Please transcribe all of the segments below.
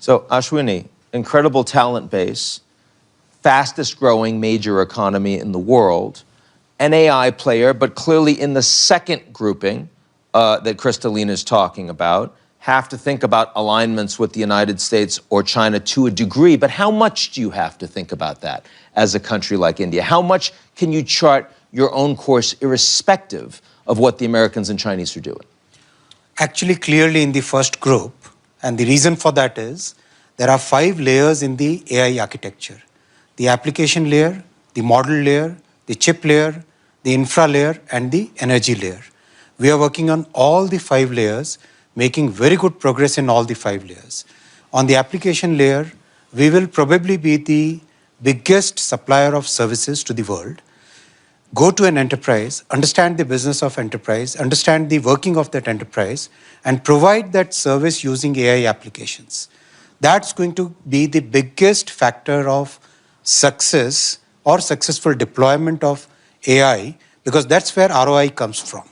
So Ashwini, incredible talent base, fastest growing major economy in the world, an AI player, but clearly in the second grouping that Kristalina is talking about, have to think about alignments with the United States or China to a degree, but how much do you have to think about that as a country like India? How much can you chart your own course irrespective of what the Americans and Chinese are doing? Actually, clearly in the first group, and the reason for that is there are 5 layers in the AI architecture. The application layer, the model layer, the chip layer, the infra layer, and the energy layer. We are working on all the 5 layers, making very good progress in all the 5 layers. On the application layer, we will probably be the biggest supplier of services to the world. Go to an enterprise, understand the business of enterprise, understand the working of that enterprise, and provide that service using AI applications. That's going to be the biggest factor of success or successful deployment of AI, because that's where ROI comes from.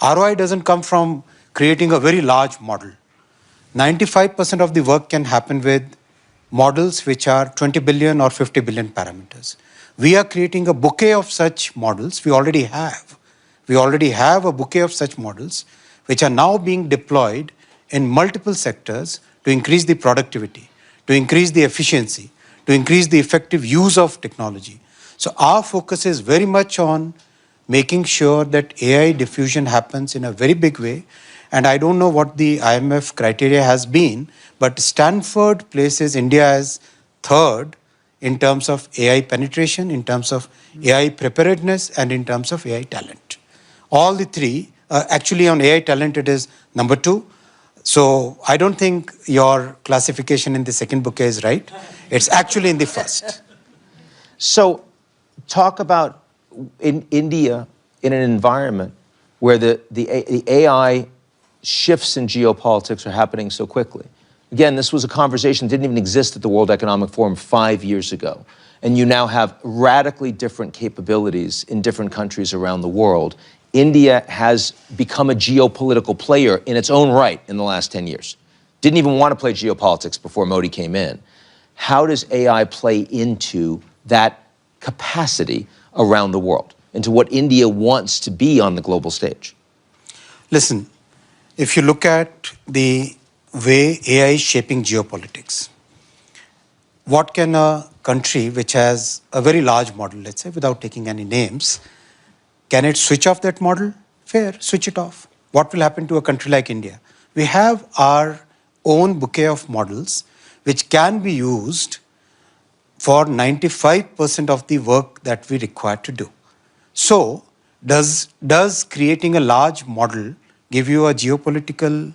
ROI doesn't come from creating a very large model. 95% of the work can happen with models which are 20 billion or 50 billion parameters. We are creating a bouquet of such models. We already have a bouquet of such models which are now being deployed in multiple sectors to increase the productivity, to increase the efficiency, to increase the effective use of technology. So our focus is very much on making sure that AI diffusion happens in a very big way. And I don't know what the IMF criteria has been, but Stanford places India as third in terms of AI penetration, in terms of AI preparedness, and in terms of AI talent. All the 3, actually on AI talent it is number 2. So I don't think your classification in the second bouquet is right. It's actually in the first. So talk about in India in an environment where the AI shifts in geopolitics are happening so quickly. Again, this was a conversation that didn't even exist at the World Economic Forum 5 years ago. And you now have radically different capabilities in different countries around the world. India has become a geopolitical player in its own right in the last 10 years. Didn't even want to play geopolitics before Modi came in. How does AI play into that capacity around the world, into what India wants to be on the global stage? Listen, if you look at the way AI is shaping geopolitics, what can a country which has a very large model, let's say, without taking any names, can it switch off that model? Fair, switch it off. What will happen to a country like India? We have our own bouquet of models which can be used for 95% of the work that we require to do. So, does creating a large model give you a geopolitical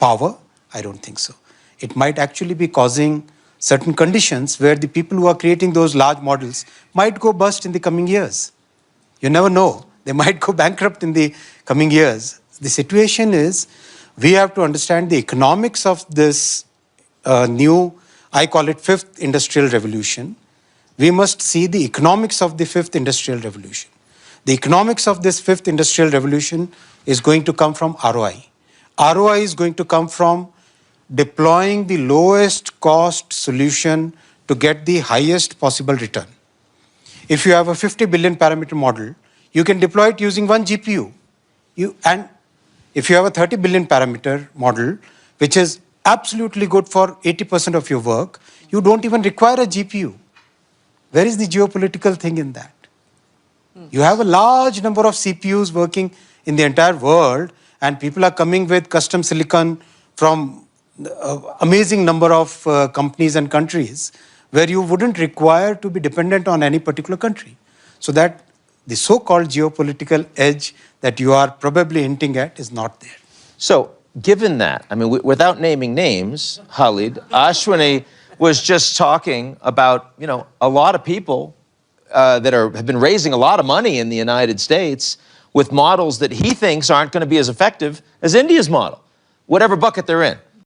power? I don't think so. It might actually be causing certain conditions where the people who are creating those large models might go bust in the coming years. You never know. They might go bankrupt in the coming years. The situation is, we have to understand the economics of this new, I call it 5th industrial revolution. We must see the economics of the 5th industrial revolution. The economics of this 5th industrial revolution is going to come from ROI. ROI is going to come from deploying the lowest cost solution to get the highest possible return. If you have a 50 billion parameter model, you can deploy it using 1 GPU. And if you have a 30 billion parameter model, which is absolutely good for 80% of your work, you don't even require a GPU. Where is the geopolitical thing in that? You have a large number of CPUs working in the entire world, and people are coming with custom silicon from amazing number of companies and countries where you wouldn't require to be dependent on any particular country. So that the so-called geopolitical edge that you are probably hinting at is not there. So, given that, I mean, without naming names, Khalid, Ashwini was just talking about, you know, a lot of people that have been raising a lot of money in the United States with models that he thinks aren't going to be as effective as India's model, whatever bucket they're in.